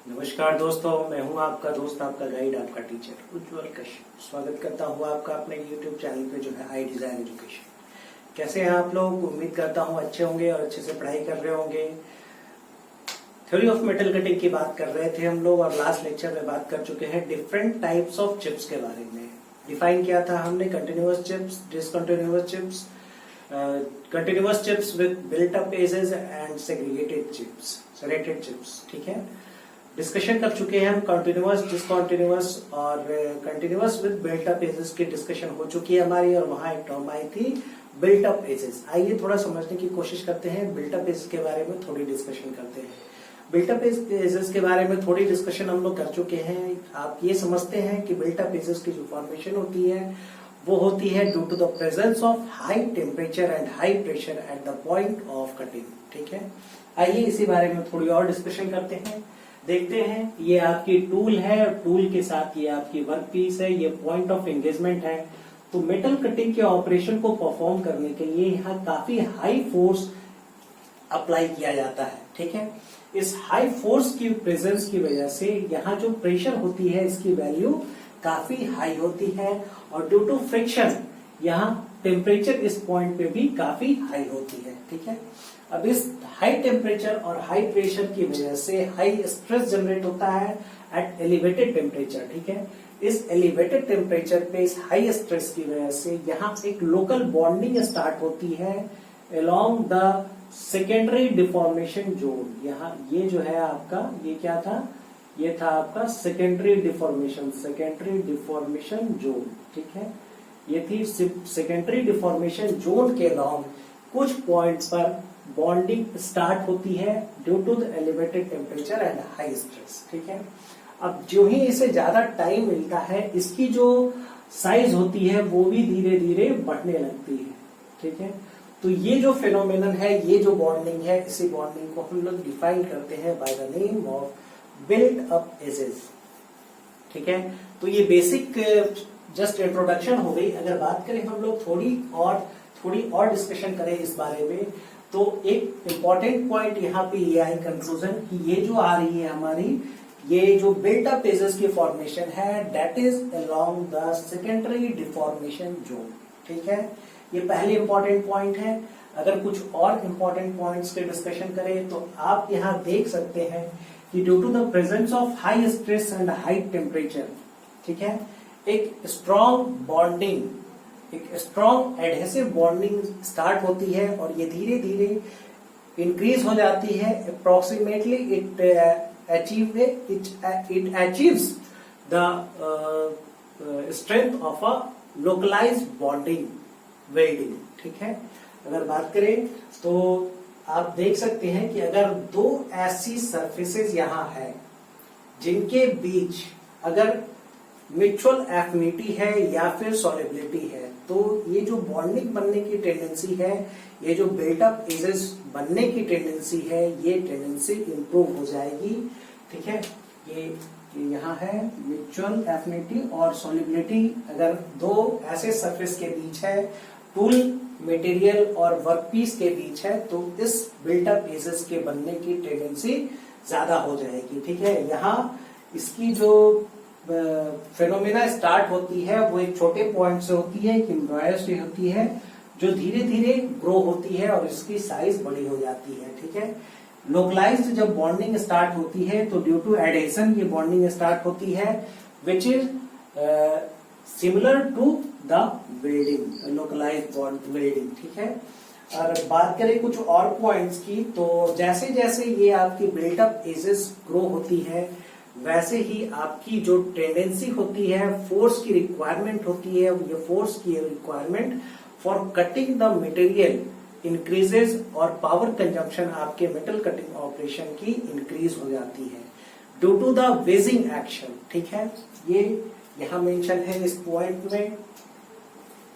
नमस्कार दोस्तों, मैं हूं आपका दोस्त, आपका गाइड, आपका टीचर उज्जवल कश्यप। स्वागत करता हूं आपका अपने YouTube चैनल पे जो है आई डिजाइन एजुकेशन। कैसे हैं आप लोग? उम्मीद करता हूं अच्छे होंगे और अच्छे से पढ़ाई कर रहे होंगे। थ्योरी ऑफ मेटल कटिंग की बात कर रहे थे हम लोग और लास्ट लेक्चर में बात कर चुके हैं डिफरेंट टाइप्स ऑफ चिप्स के बारे में। डिफाइन किया था हमने continuous chips, discontinuous chips, continuous chips with built up edges and segregated chips, selected chips. ठीक है, डिस्कशन कर चुके हैं हम कंटिन्यूअस, डिसकंटिन्यूअस और continuous with built up edges की डिस्कशन हो चुकी है हमारी, और वहां एक टर्म आई थी बिल्ट अप एजेस। आइए थोड़ा समझने की कोशिश करते हैं, बिल्ट अप एजेस के बारे में थोड़ी डिस्कशन करते हैं। बिल्ट अप एजेस के बारे में थोड़ी डिस्कशन हम लोग कर चुके हैं। आप ये समझते हैं कि बिल्ट अप एजेस की जो फॉर्मेशन होती है वो होती है due to the presence of high temperature and high pressure at the point of cutting. ठीक है, आइए इसी बारे में थोड़ी और डिस्कशन करते हैं। देखते हैं, ये आपकी टूल है, टूल के साथ ये आपकी वर्क पीस है, ये पॉइंट ऑफ एंगेजमेंट है। तो मेटल कटिंग के ऑपरेशन को परफॉर्म करने के लिए यहाँ काफी हाई फोर्स अप्लाई किया जाता है। ठीक है, इस हाई फोर्स की प्रेजेंस की वजह से यहाँ जो प्रेशर होती है इसकी वैल्यू काफी हाई होती है, और ड्यू टू फ्रिक्शन यहाँ टेम्परेचर इस पॉइंट पे भी काफी हाई होती है। ठीक है, अब इस हाई टेम्परेचर और हाई प्रेशर की वजह से हाई स्ट्रेस जनरेट होता है एट एलिवेटेड टेम्परेचर। ठीक है, इस एलिवेटेड टेम्परेचर पे इस हाई स्ट्रेस की वजह से यहाँ एक लोकल बॉन्डिंग स्टार्ट होती है along the secondary deformation zone. यहाँ ये जो है आपका, ये क्या था? ये था आपका secondary deformation, secondary deformation zone. ठीक है, ये थी सेकेंडरी डिफॉर्मेशन जोन के अलोंग कुछ पॉइंट्स पर बॉन्डिंग स्टार्ट होती है due to the elevated temperature and high stress. ठीक है, अब जो ही इसे ज्यादा टाइम मिलता है इसकी जो साइज होती है वो भी धीरे धीरे बढ़ने लगती है। ठीक है, तो ये जो फेनोमेनन है, ये जो बॉन्डिंग है, इसी बॉन्डिंग को हम लोग डिफाइन करते हैं by the name of built up edges. ठीक है, तो ये बेसिक जस्ट इंट्रोडक्शन हो गई। अगर बात करें हम लोग थोड़ी और डिस्कशन करें इस बारे में, तो एक इम्पॉर्टेंट पॉइंट यहाँ पे ये आई कंक्लूजन कि ये जो आ रही है हमारी, ये जो बिल्ट अप एजेस की फॉर्मेशन है that is along the secondary deformation zone. ठीक है, ये पहले इंपॉर्टेंट पॉइंट है। अगर कुछ और इंपॉर्टेंट पॉइंट्स के डिस्कशन करें तो आप यहाँ देख सकते हैं कि due to the presence of high stress and high temperature, ठीक है, एक स्ट्रॉन्ग बॉन्डिंग, एक स्ट्रॉन्ग एडहेसिव बॉन्डिंग स्टार्ट होती है और ये धीरे धीरे इंक्रीज हो जाती है। Approximately it achieves the strength of a localized bonding welding. ठीक है, अगर बात करें तो आप देख सकते हैं कि अगर दो ऐसी सरफेसेस यहाँ है जिनके बीच अगर म्यूचुअल एफिनिटी है या फिर सॉलिबिलिटी है, तो ये जो बॉन्डिंग बनने की टेंडेंसी है, ये जो बिल्टअप एजेस बनने की टेंडेंसी है, ये टेंडेंसी इंप्रूव हो जाएगी। ठीक है, ये यहाँ है म्यूचुअल एफिनिटी और सॉलिबिलिटी। अगर दो ऐसे सरफेस के बीच है, टूल मटेरियल और वर्कपीस के बीच है, तो इस बिल्टअप एजेस के बनने की टेंडेंसी ज्यादा हो जाएगी। ठीक है, यहाँ इसकी जो फेनोमेना स्टार्ट होती है वो एक छोटे पॉइंट से होती है, एक एम्ब्रॉयो से होती है, जो धीरे धीरे ग्रो होती है और इसकी साइज बड़ी हो जाती है। ठीक है, लोकलाइज्ड जब बॉन्डिंग स्टार्ट होती है तो ड्यू टू एडेशन ये बॉन्डिंग स्टार्ट होती है which is similar to the welding, localized bond welding. ठीक है, और बात करें कुछ और पॉइंट्स की, तो जैसे जैसे ये आपकी बिल्टअप एजेस ग्रो होती है वैसे ही आपकी जो टेंडेंसी होती है, फोर्स की रिक्वायरमेंट होती है, ये फोर्स की requirement for cutting the material increases और पावर कंजम्पशन आपके मेटल कटिंग ऑपरेशन की इंक्रीज हो जाती है due to the wedging action. ठीक है, ये यहाँ मेंशन है इस पॉइंट में।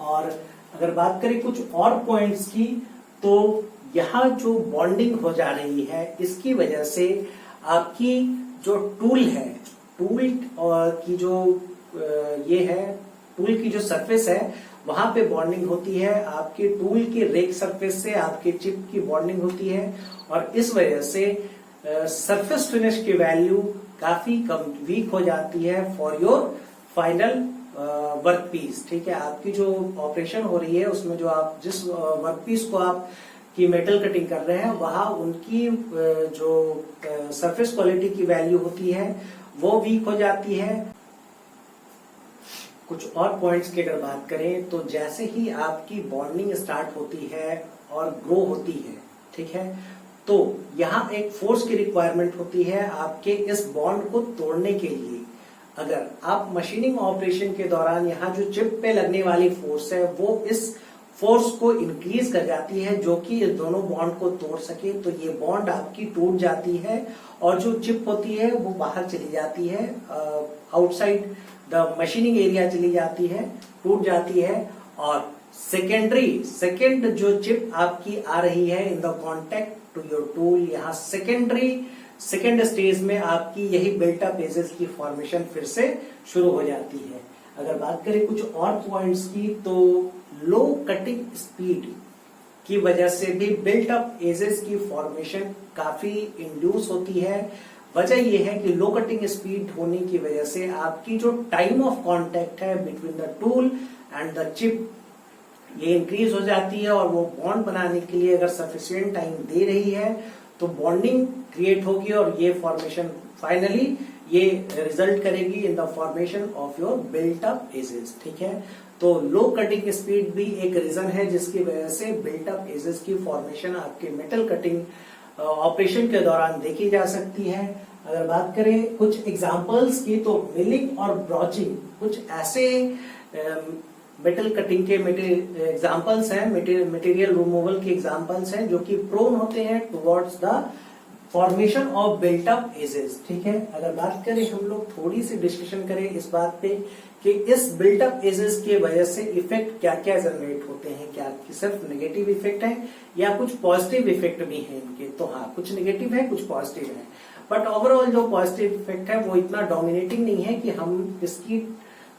और अगर बात करें कुछ और पॉइंट्स की, तो यहाँ जो बॉन्डिंग हो जा रही है इसकी वजह से आपकी जो टूल है, टूल की जो ये है, टूल की जो सरफेस है वहां पे बॉन्डिंग होती है, आपके टूल की रेक सरफेस से आपके चिप की बॉन्डिंग होती है, और इस वजह से सरफेस फिनिश की वैल्यू काफी कम वीक हो जाती है for your final work piece. ठीक है, आपकी जो ऑपरेशन हो रही है उसमें जो आप जिस वर्क पीस को आप की मेटल कटिंग कर रहे हैं वहां उनकी जो सरफेस क्वालिटी की वैल्यू होती है वो वीक हो जाती है। कुछ और पॉइंट्स की अगर बात करें तो जैसे ही आपकी बॉन्डिंग स्टार्ट होती है और ग्रो होती है, ठीक है, तो यहाँ एक फोर्स की रिक्वायरमेंट होती है आपके इस बॉन्ड को तोड़ने के लिए। अगर आप मशीनिंग ऑपरेशन के दौरान यहाँ जो चिप पे लगने वाली फोर्स है वो इस फोर्स को इंक्रीज कर जाती है जो कि इस दोनों बॉन्ड को तोड़ सके, तो ये बॉन्ड आपकी टूट जाती है और जो चिप होती है वो बाहर चली जाती है, आउटसाइड द मशीनिंग एरिया चली जाती है, टूट जाती है। और सेकेंड जो चिप आपकी आ रही है in the contact to your tool, यहाँ सेकेंड स्टेज में आपकी यही बिल्टअप एजेस की फॉर्मेशन फिर से शुरू हो जाती है। अगर बात करें कुछ और पॉइंट्स की तो लो कटिंग स्पीड की वजह से भी बिल्टअप एजेस की फॉर्मेशन काफी इंड्यूस होती है। वजह यह है कि लो कटिंग स्पीड होने की वजह से आपकी जो टाइम ऑफ कांटेक्ट है between the tool and the chip ये इंक्रीज हो जाती है और वो बॉन्ड बनाने के लिए अगर सफिशिएंट टाइम दे रही है तो बॉन्डिंग क्रिएट होगी और ये फॉर्मेशन फाइनली ये रिजल्ट करेगी in the formation of your built up edges. ठीक है, तो लो कटिंग स्पीड भी एक रीजन है जिसकी वजह से बिल्ट अप एजेस की फॉर्मेशन आपके मेटल कटिंग ऑपरेशन के दौरान देखी जा सकती है। अगर बात करें कुछ एग्जांपल्स की तो मिलिंग और ब्रॉचिंग कुछ ऐसे मेटल कटिंग के एग्जांपल्स हैं, मटेरियल रिमूवल के एग्जांपल्स हैं जो कि प्रोन होते हैं towards the formation of built up edges. ठीक है, अगर बात करें हम लोग थोड़ी सी डिस्कशन करें इस बात पे कि इस बिल्ट अप एजेस के वजह से इफेक्ट क्या क्या जनरेट होते हैं, क्या सिर्फ नेगेटिव इफेक्ट है या कुछ पॉजिटिव इफेक्ट भी है इनके। तो हाँ, कुछ नेगेटिव है कुछ पॉजिटिव है, बट ओवरऑल जो पॉजिटिव इफेक्ट है वो इतना डोमिनेटिंग नहीं है कि हम इसकी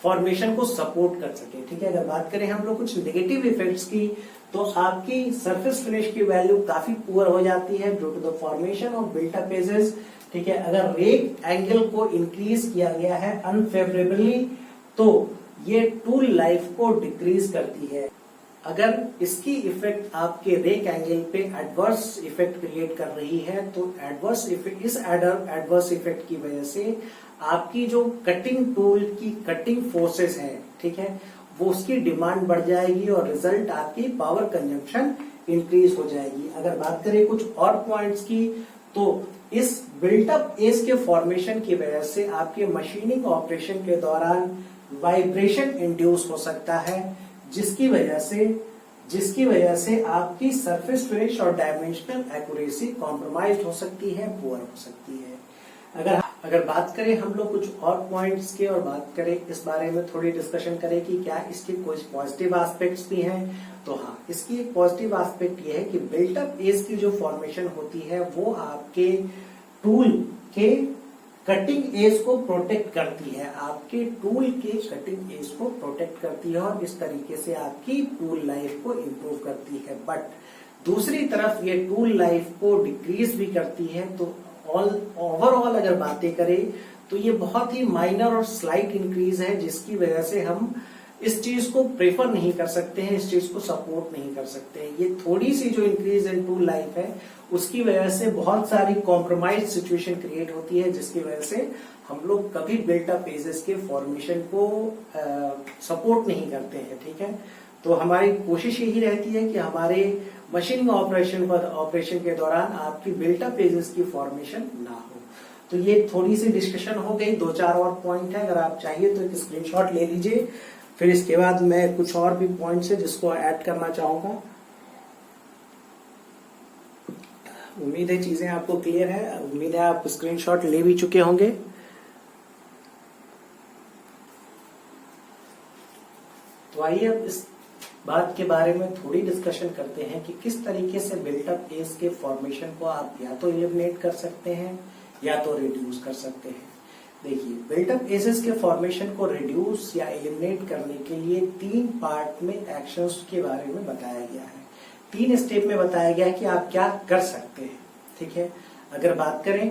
फॉर्मेशन को सपोर्ट कर सके। ठीक है, अगर बात करें हम लोग कुछ नेगेटिव इफेक्ट्स की तो आपकी सरफेस फिनिश की वैल्यू काफी पुअर हो जाती है due to the formation of built up edges. ठीक है, अगर रेक एंगल को इंक्रीज किया गया है अनफेवरेबली तो ये टूल लाइफ को डिक्रीज करती है। अगर इसकी इफेक्ट आपके रेक एंगल पे एडवर्स इफेक्ट क्रिएट कर रही है तो इस एडवर्स इफेक्ट की वजह से आपकी जो कटिंग टूल की कटिंग फोर्सेस है, ठीक है, वो उसकी डिमांड बढ़ जाएगी और रिजल्ट आपकी पावर कंजम्पशन इंक्रीज हो जाएगी। अगर बात करें कुछ और पॉइंट्स की तो इस बिल्टअप एज के फॉर्मेशन की वजह से आपके मशीनिंग ऑपरेशन के दौरान वाइब्रेशन इंड्यूस हो सकता है जिसकी वजह से आपकी सरफेस फिनिश और डायमेंशनल एक्यूरेसी कॉम्प्रोमाइज हो सकती है, पुअर हो सकती है। अगर बात करें हम लोग कुछ और पॉइंट्स के और बात करें इस बारे में थोड़ी डिस्कशन करें कि क्या इसके कुछ पॉजिटिव एस्पेक्ट्स भी हैं, तो हाँ, इसकी एक पॉजिटिव एस्पेक्ट ये है कि बिल्टअप एज की जो फॉर्मेशन होती है वो आपके टूल के कटिंग एज को प्रोटेक्ट करती है, आपके टूल के कटिंग एज को प्रोटेक्ट करती है और इस तरीके से आपकी टूल लाइफ को इम्प्रूव करती है। बट दूसरी तरफ ये टूल लाइफ को डिक्रीज भी करती है। तो ओवरऑल अगर बातें करें तो ये बहुत ही माइनर और स्लाइट इंक्रीज है जिसकी वजह से हम इस चीज को प्रेफर नहीं कर सकते हैं, इस चीज को सपोर्ट नहीं कर सकते हैं। ये थोड़ी सी जो इंक्रीज इन टूल लाइफ है उसकी वजह से बहुत सारी कॉम्प्रोमाइज सिचुएशन क्रिएट होती है जिसकी वजह से हम लोग कभी बिल्टअप एजेस के फॉर्मेशन को सपोर्ट नहीं करते हैं। ठीक है, तो हमारी कोशिश यही रहती है कि हमारे मशीनिंग ऑपरेशन के दौरान आपकी बिल्टअप एजेस की फॉर्मेशन ना हो। तो ये थोड़ी सी डिस्कशन हो गई, 2-4 और पॉइंट है, अगर आप चाहिए तो एक स्क्रीनशॉट ले लीजिए। फिर इसके बाद मैं कुछ और भी पॉइंट्स है जिसको ऐड करना चाहूंगा। उम्मीद है चीजें आपको क्लियर है, उम्मीद है आप स्क्रीनशॉट ले भी चुके होंगे। तो आइए अब इस बात के बारे में थोड़ी डिस्कशन करते हैं कि किस तरीके से बिल्टअप एज के फॉर्मेशन को आप या तो एलिमिनेट कर सकते हैं या तो रिड्यूस कर सकते हैं। देखिए, बिल्टअप एजेस के फॉर्मेशन को रिड्यूस या एलिमिनेट करने के लिए 3 पार्ट में एक्शंस के बारे में बताया गया है, 3 स्टेप में बताया गया है कि आप क्या कर सकते हैं। ठीक है, अगर बात करें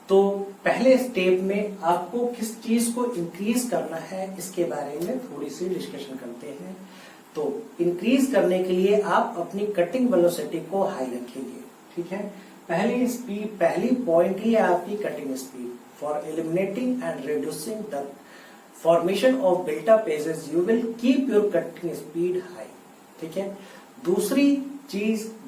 तो पहले स्टेप में आपको किस चीज को इंक्रीज करना है इसके बारे में थोड़ी सी डिस्कशन करते हैं। तो इंक्रीज करने के लिए आप अपनी कटिंग वेलोसिटी को हाई रखेंगे, ठीक है। पहली पॉइंट ही है आपकी cutting speed. For eliminating and reducing the formation of built up edges you will keep your cutting speed high, ठीक है।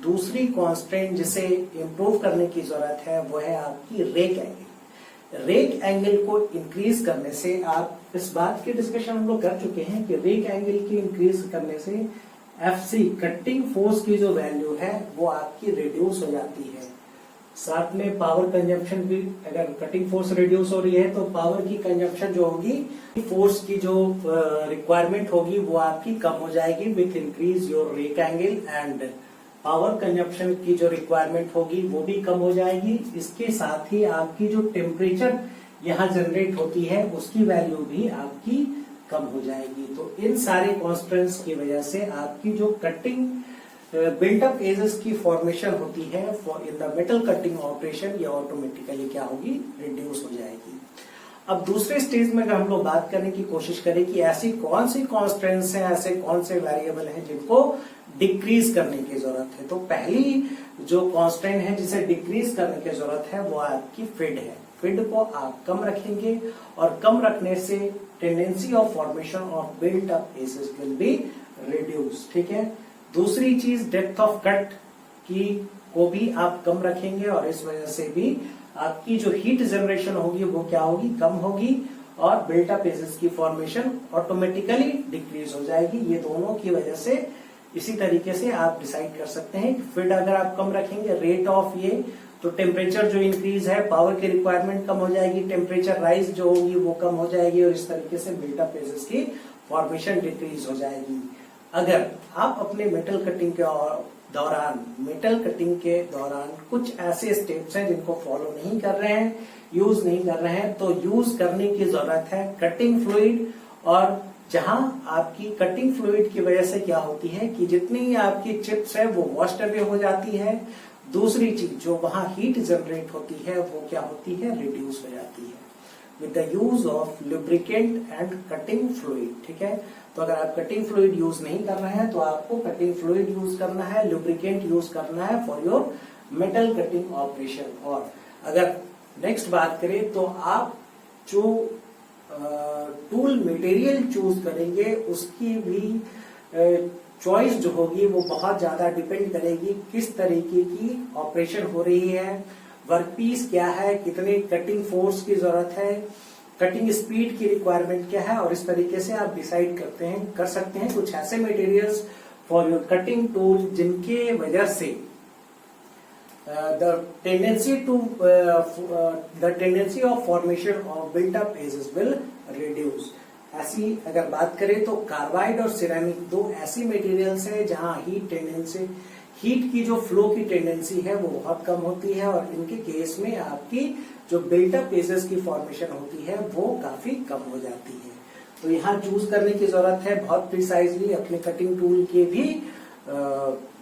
दूसरी कॉन्स्टेंट जिसे इंप्रूव करने की जरूरत है वो है आपकी रेक एंगल। रेक एंगल को इंक्रीज करने से, आप इस बात की डिस्कशन हम लोग कर चुके हैं कि रेक एंगल की इंक्रीज करने से एफसी कटिंग फोर्स की जो वैल्यू है वो आपकी रिड्यूस हो जाती है। साथ में पावर कंजप्शन भी, अगर कटिंग फोर्स रिड्यूस हो रही है तो पावर की कंजप्शन जो होगी, फोर्स की जो रिक्वायरमेंट होगी वो आपकी कम हो जाएगी with increase your rake angle, and power consumption की जो रिक्वायरमेंट होगी वो भी कम हो जाएगी। इसके साथ ही आपकी जो टेम्परेचर यहाँ जनरेट होती है उसकी वैल्यू भी आपकी कम हो जाएगी। तो इन सारे कॉन्स्टेंट्स की वजह से आपकी जो कटिंग बिल्टअप एजेस की फॉर्मेशन होती है in the metal cutting operation, ये ऑटोमेटिकली क्या होगी, रिड्यूस हो जाएगी। अब दूसरे स्टेज में अगर हम लोग बात करने की कोशिश करें कि ऐसी कौन सी कॉन्स्टेंट्स हैं, ऐसे कौन से वेरिएबल हैं जिनको डिक्रीज करने की जरूरत है, तो पहली जो कांस्टेंट है जिसे डिक्रीज करने की जरूरत है वो आपकी फिड है। फिड को आप कम रखेंगे और कम रखने से tendency of formation of built up edges will be reduce, ठीक है। दूसरी चीज डेप्थ ऑफ कट की को भी आप कम रखेंगे और इस वजह से भी आपकी जो हीट जनरेशन होगी वो क्या होगी, कम होगी और बिल्ट अप एजेस की फॉर्मेशन ऑटोमेटिकली डिक्रीज हो जाएगी। ये दोनों की वजह से इसी तरीके से आप डिसाइड कर सकते हैं कि फिड अगर आप कम रखेंगे, रेट ऑफ ये, तो टेम्परेचर जो इंक्रीज है, पावर की रिक्वायरमेंट कम हो जाएगी, टेम्परेचर राइज जो होगी वो कम हो जाएगी और इस तरीके से बिल्ट अप एजेस की फॉर्मेशन डिक्रीज हो जाएगी। अगर आप अपने मेटल कटिंग के दौरान कुछ ऐसे स्टेप्स हैं जिनको फॉलो नहीं कर रहे हैं, यूज नहीं कर रहे हैं, तो यूज करने की जरूरत है कटिंग फ्लूइड। और जहां आपकी कटिंग फ्लूइड की वजह से क्या होती है कि जितनी आपकी चिप्स है वो वॉश्ड अवे हो जाती है। दूसरी चीज जो वहां हीट जनरेट होती है वो क्या होती है, रिड्यूस हो जाती है with the use of lubricant and cutting fluid, ठीक है। तो अगर आप कटिंग फ्लूइड यूज नहीं कर रहे हैं तो आपको कटिंग फ्लूइड यूज करना है, लुब्रिकेंट यूज करना है for your metal cutting operation. और अगर नेक्स्ट बात करें तो आप जो टूल मटेरियल चूज करेंगे उसकी भी चॉइस जो होगी वो बहुत ज्यादा डिपेंड करेगी किस तरीके की ऑपरेशन हो रही है, वर्कपीस क्या है, कितने कटिंग फोर्स की जरूरत है, कटिंग स्पीड की रिक्वायरमेंट क्या है, और इस तरीके से आप डिसाइड कर सकते हैं कुछ ऐसे materials for your cutting tool जिनके वजह से the tendency of formation of built up edges will reduce। ऐसी अगर बात करें तो कार्बाइड और सिरेमिक दो ऐसी मटेरियल्स है जहां हीट की जो फ्लो की टेंडेंसी है वो बहुत कम होती है और इनके केस में आपकी जो बिल्ट अप एजेस की फॉर्मेशन होती है वो काफी कम हो जाती है। तो यहाँ चूज करने की जरूरत है बहुत प्रिसाइजली अपने कटिंग टूल के भी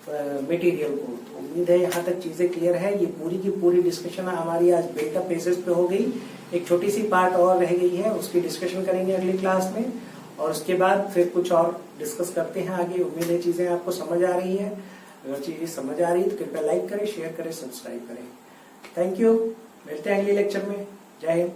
मटेरियल को। तो उम्मीद है यहाँ तक चीजें क्लियर है। ये पूरी की पूरी डिस्कशन हमारी आज बिल्ट अप एजेस पे हो गई। एक छोटी सी पार्ट और रह गई है, उसकी डिस्कशन करेंगे अगली क्लास में और उसके बाद फिर कुछ और डिस्कस करते हैं आगे। उम्मीद है चीजें आपको समझ आ रही है। अगर चीजें समझ आ रही है तो कृपया लाइक करें, शेयर करें, सब्सक्राइब करें। Thank you. मिलते हैं अगले लेक्चर में। जय हिंद।